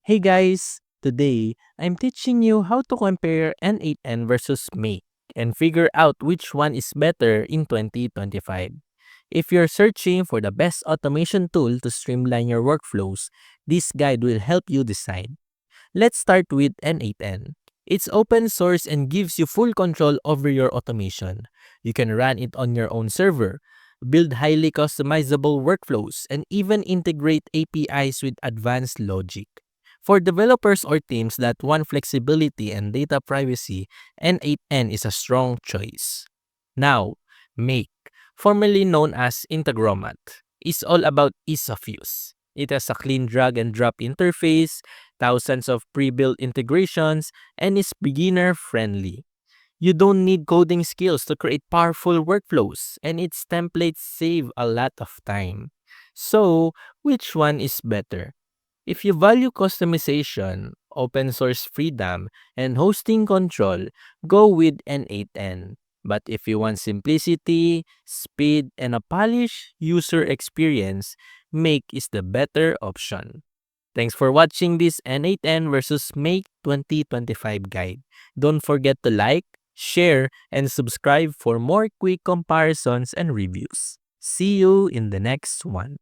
Hey guys! Today, I'm teaching you how to compare n8n versus Make and figure out which one is better in 2025. If you're searching for the best automation tool to streamline your workflows, this guide will help you decide. Let's start with n8n. It's open source and gives you full control over your automation. You can run it on your own server, build highly customizable workflows, and even integrate APIs with advanced logic. For developers or teams that want flexibility and data privacy, n8n is a strong choice. Now, Make, formerly known as Integromat, is all about ease of use. It has a clean drag and drop interface, thousands of pre-built integrations, and is beginner-friendly. You don't need coding skills to create powerful workflows, and its templates save a lot of time. So, which one is better? If you value customization, open source freedom, and hosting control, go with n8n. But if you want simplicity, speed, and a polished user experience, Make is the better option. Thanks for watching this n8n versus Make 2025 guide. Don't forget to like, share, and subscribe for more quick comparisons and reviews. See you in the next one.